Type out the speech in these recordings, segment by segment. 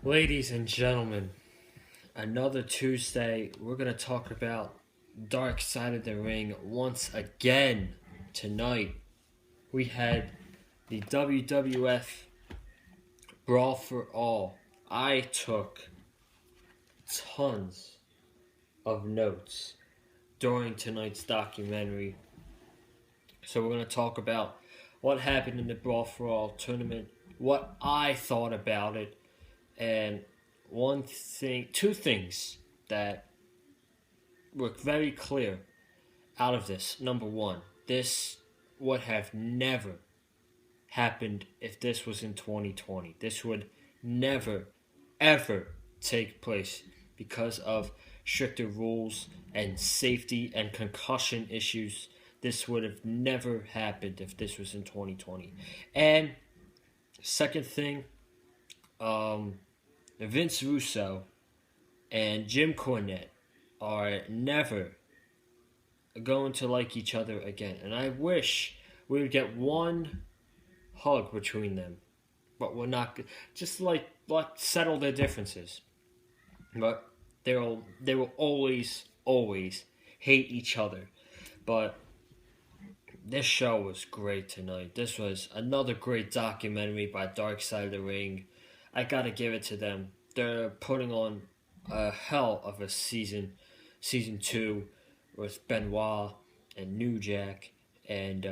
Ladies and gentlemen, another Tuesday. We're going to talk about Dark Side of the Ring once again. Tonight, we had the WWF Brawl for All. I took tons of notes during tonight's documentary. So, we're going to talk about what happened in the Brawl for All tournament, what I thought about it, and two things that were very clear out of this. Number one, this would have never happened if this was in 2020. This would never, ever take place because of stricter rules and safety and concussion issues. This would have never happened if this was in 2020. And second thing, Vince Russo and Jim Cornette are never going to like each other again. And I wish we would get one hug between them. But we're not. Just like settle their differences. But they will always hate each other. But this show was great tonight. This was another great documentary by Dark Side of the Ring. I gotta give it to them. They're putting on a hell of a season 2 with Benoit and New Jack and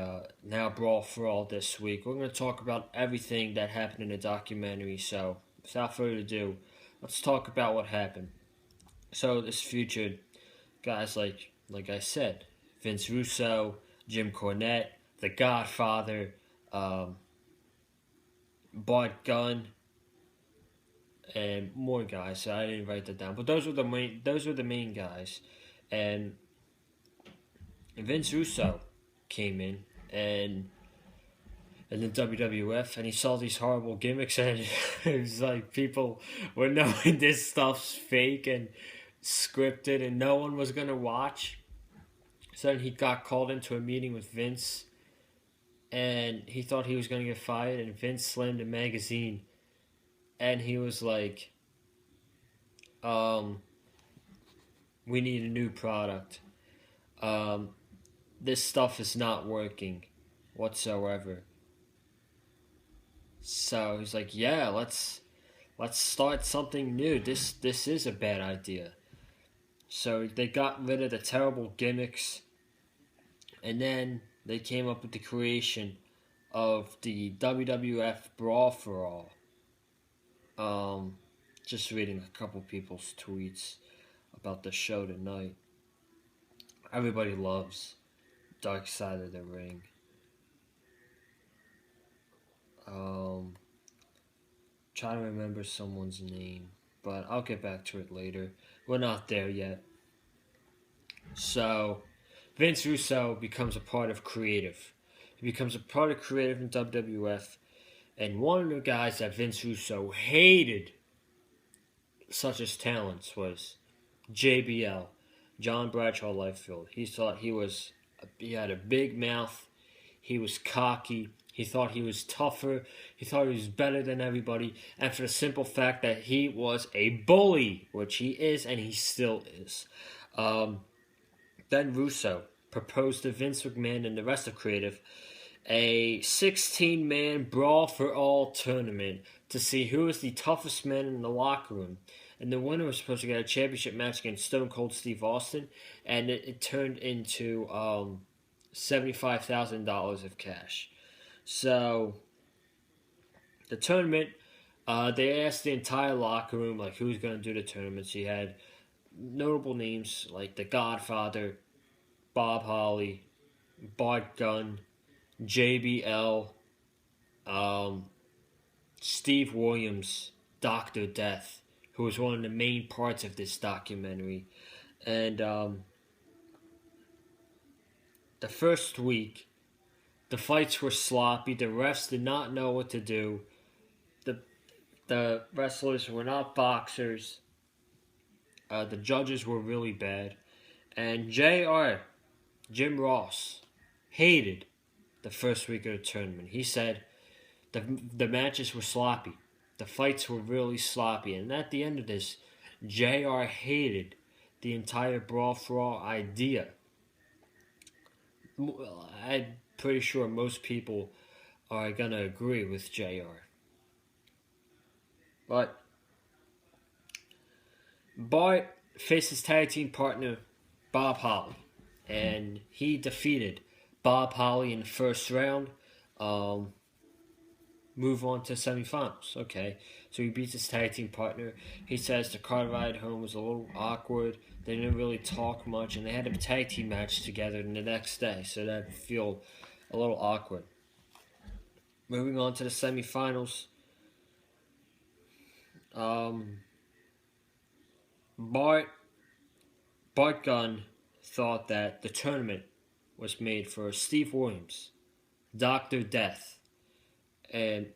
now Brawl for All this week. We're going to talk about everything that happened in the documentary. So without further ado, let's talk about what happened. So this featured guys like I said, Vince Russo, Jim Cornette, The Godfather, Bart Gunn, and more guys. So I didn't write that down, but those were the main guys. And Vince Russo came in and the WWF, and he saw these horrible gimmicks, and it was like people were knowing this stuff's fake and scripted, and no one was gonna watch. So then he got called into a meeting with Vince, and he thought he was gonna get fired, and Vince slammed a magazine, and he was like, "We need a new product. This stuff is not working whatsoever." So he's like, "Yeah, let's start something new. This is a bad idea." So they got rid of the terrible gimmicks, and then they came up with the creation of the WWF Brawl for All. Just reading a couple people's tweets about the show tonight. Everybody loves Dark Side of the Ring. Trying to remember someone's name, but I'll get back to it later. We're not there yet. So, Vince Russo becomes a part of creative. He becomes a part of creative in WWF, and one of the guys that Vince Russo hated, such as talents, was JBL, John Bradshaw Lightfield. He thought he had a big mouth, he was cocky, he thought he was tougher, he thought he was better than everybody, and for the simple fact that he was a bully, which he is, and he still is. Then Russo proposed to Vince McMahon and the rest of creative a 16-man Brawl for All tournament to see who was the toughest man in the locker room. And the winner was supposed to get a championship match against Stone Cold Steve Austin, and it turned into $75,000 of cash. So, the tournament, they asked the entire locker room, like, who's going to do the tournament. So you had notable names like The Godfather, Bob Holly, Bart Gunn, JBL, Steve Williams, Dr. Death, who was one of the main parts of this documentary. And the first week, the fights were sloppy. The refs did not know what to do. The wrestlers were not boxers. The judges were really bad. And Jim Ross, hated the first week of the tournament. He said the matches were sloppy. The fights were really sloppy, and at the end of this, JR hated the entire Brawl for All idea. I'm pretty sure most people are gonna agree with JR. But Bart faced his tag team partner, Bob Holly, and he defeated Bob Holly in the first round. Um, Move on to semifinals. Okay, so he beats his tag team partner. He says the car ride home was a little awkward. They didn't really talk much, and they had a tag team match together the next day, so that feel a little awkward. Moving on to the semifinals. Um, Bart Bart Gunn thought that the tournament was made for Steve Williams, Dr. Death, and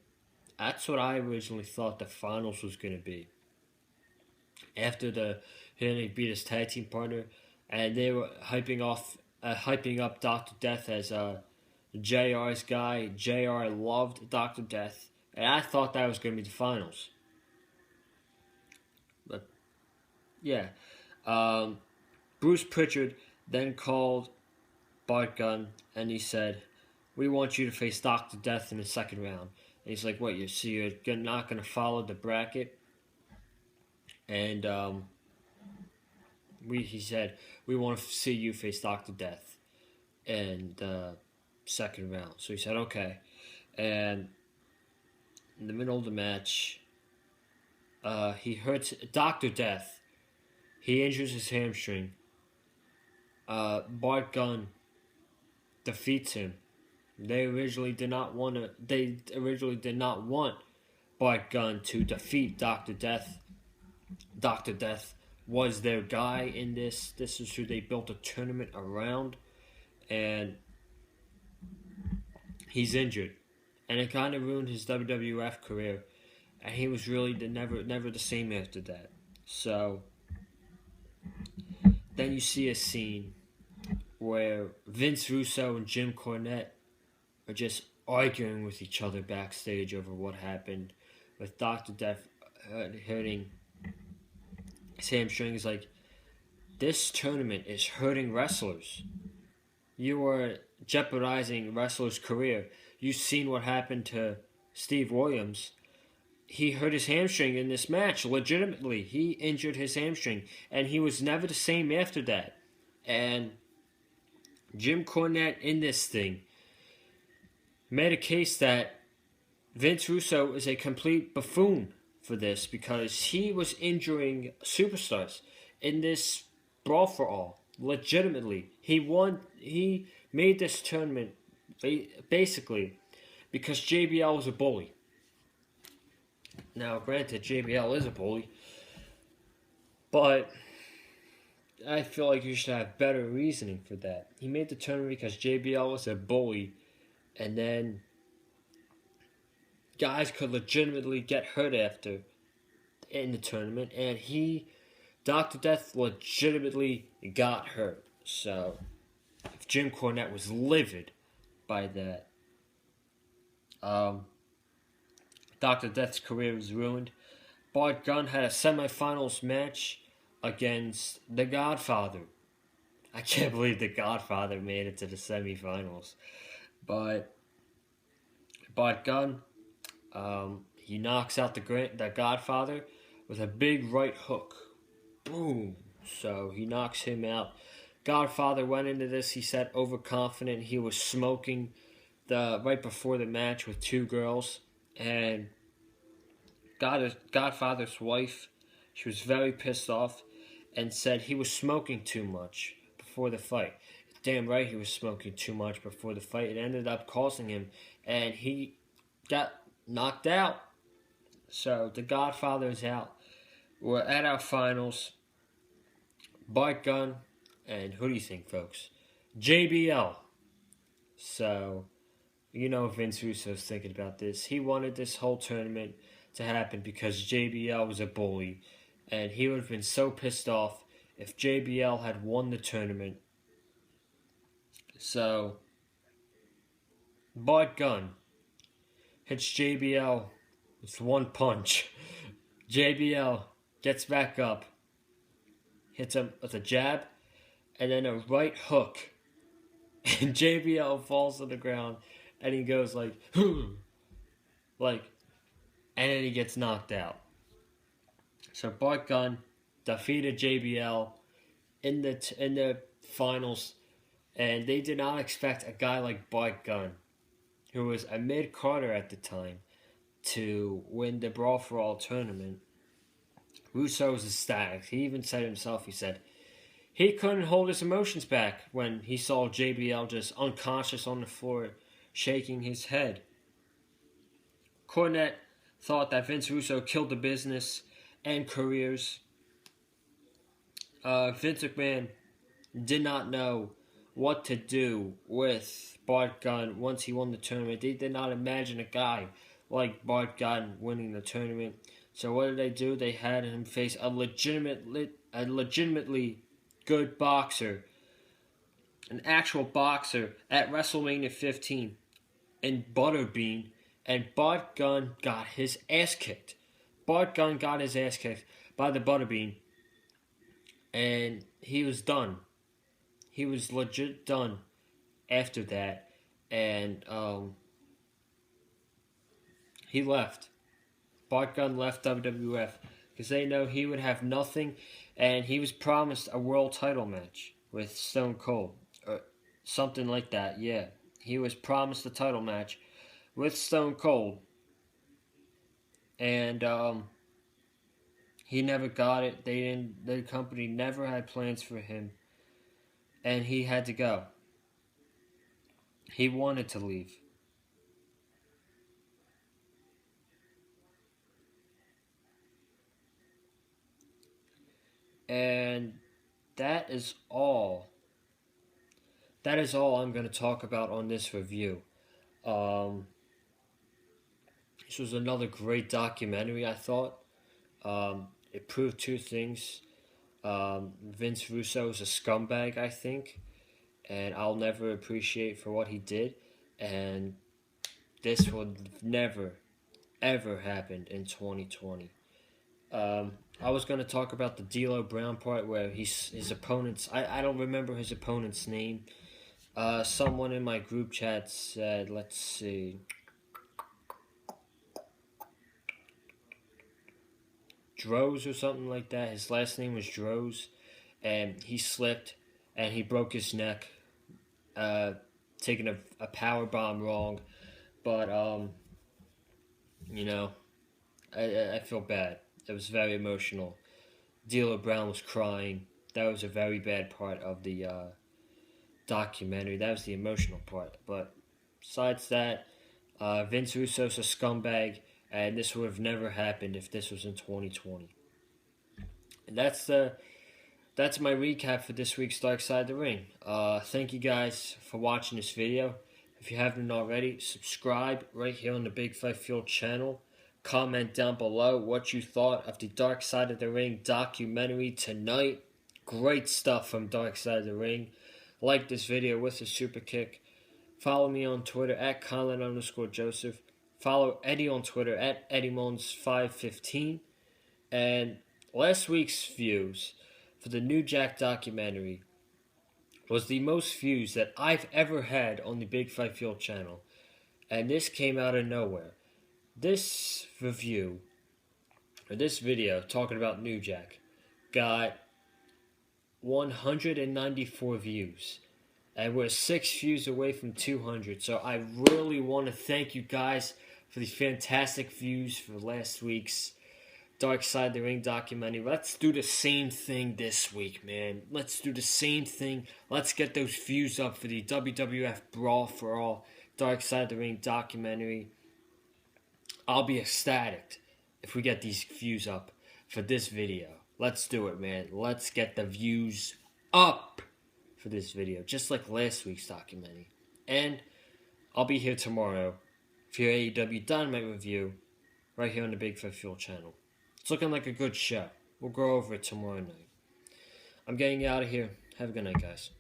that's what I originally thought the finals was going to be. After he beat his tag team partner, and they were hyping up Dr. Death as JR's guy. JR loved Dr. Death, and I thought that was going to be the finals. But yeah, Bruce Pritchard then called Bart Gunn, and he said, "We want you to face Dr. Death in the second round." And he's like, "What? You're not going to follow the bracket?" And he said, "We want to see you face Dr. Death in the second round." So he said, "Okay." And in the middle of the match, he hurts Dr. Death. He injures his hamstring. Bart Gunn defeats him. They originally did not want Bart Gunn to defeat Dr. Death. Dr. Death was their guy in this. This is who they built a tournament around, and he's injured, and it kind of ruined his WWF career, and he was really never the same after that. So then you see a scene where Vince Russo and Jim Cornette are just arguing with each other backstage over what happened with Dr. Death hurting his hamstring. Is like, this tournament is hurting wrestlers. You are jeopardizing wrestlers' career. You've seen what happened to Steve Williams. He hurt his hamstring in this match, legitimately. He injured his hamstring, and he was never the same after that. And Jim Cornette in this thing made a case that Vince Russo is a complete buffoon for this, because he was injuring superstars in this Brawl for All. Legitimately. He made this tournament basically because JBL was a bully. Now, granted, JBL is a bully, but I feel like you should have better reasoning for that. He made the tournament because JBL was a bully, and then guys could legitimately get hurt after in the tournament, and Dr. Death legitimately got hurt. So Jim Cornette was livid by that. Dr. Death's career was ruined. Bart Gunn had a semifinals match against The Godfather. I can't believe The Godfather made it to the semifinals. But Bart Gunn, he knocks out the Godfather with a big right hook. Boom. So he knocks him out. Godfather went into this, he said, overconfident. He was smoking right before the match with two girls. And Godfather's wife, she was very pissed off and said he was smoking too much before the fight. Damn right he was smoking too much before the fight. It ended up causing him, and he got knocked out. So the Godfather is out. We're at our finals. Bart Gunn, and who do you think, folks? JBL. So, you know Vince Russo's thinking about this. He wanted this whole tournament to happen because JBL was a bully, and he would have been so pissed off if JBL had won the tournament. So Bart Gunn hits JBL It's one punch. JBL gets back up, hits him with a jab, and then a right hook. And JBL falls to the ground, and he goes like, like, and then he gets knocked out. So Bart Gunn defeated JBL in the finals, and they did not expect a guy like Bart Gunn, who was a mid-carder at the time, to win the Brawl for All tournament. Russo was ecstatic. He even said himself, he said, he couldn't hold his emotions back when he saw JBL just unconscious on the floor, shaking his head. Cornette thought that Vince Russo killed the business and careers. Vince McMahon did not know what to do with Bart Gunn once he won the tournament. They did not imagine a guy like Bart Gunn winning the tournament. So what did they do? They had him face a legitimately good boxer, an actual boxer at WrestleMania 15 in Butterbean, and Bart Gunn got his ass kicked. Bart Gunn got his ass kicked by the Butterbean, and he was done. He was legit done after that, and he left. Bart Gunn left WWF because they know he would have nothing, and he was promised a world title match with Stone Cold, or something like that. Yeah, he was promised a title match with Stone Cold, and he never got it. The company never had plans for him, and he had to go. He wanted to leave. And that is all. That is all I'm going to talk about on this review. This was another great documentary, I thought. It proved two things. Vince Russo is a scumbag, I think, and I'll never appreciate for what he did. And this would never, ever happen in 2020. I was going to talk about the D'Lo Brown part where his opponents, I don't remember his opponent's name. Someone in my group chat said, let's see, Droz or something like that. His last name was Droz, and he slipped and he broke his neck, taking a power bomb wrong. But you know, I feel bad. It was very emotional. D'Lo Brown was crying. That was a very bad part of the documentary. That was the emotional part. But besides that, Vince Russo's a scumbag, and this would have never happened if this was in 2020. And that's my recap for this week's Dark Side of the Ring. Thank you guys for watching this video. If you haven't already, subscribe right here on the Big Fight Fuel channel. Comment down below what you thought of the Dark Side of the Ring documentary tonight. Great stuff from Dark Side of the Ring. Like this video with a super kick. Follow me on Twitter at Colin_Joseph. Follow Eddie on Twitter at EddieMons515. And last week's views for the New Jack documentary was the most views that I've ever had on the Big Fight Fuel channel. And this came out of nowhere. This review, or this video talking about New Jack, got 194 views. And we're 6 views away from 200. So I really want to thank you guys for the fantastic views for last week's Dark Side of the Ring documentary. Let's do the same thing this week, man. Let's do the same thing. Let's get those views up for the WWF Brawl for All Dark Side of the Ring documentary. I'll be ecstatic if we get these views up for this video. Let's do it, man. Let's get the views up for this video, just like last week's documentary. And I'll be here tomorrow for your AEW Dynamite review right here on the Big Fight Fuel channel. It's looking like a good show. We'll go over it tomorrow night. I'm getting out of here. Have a good night, guys.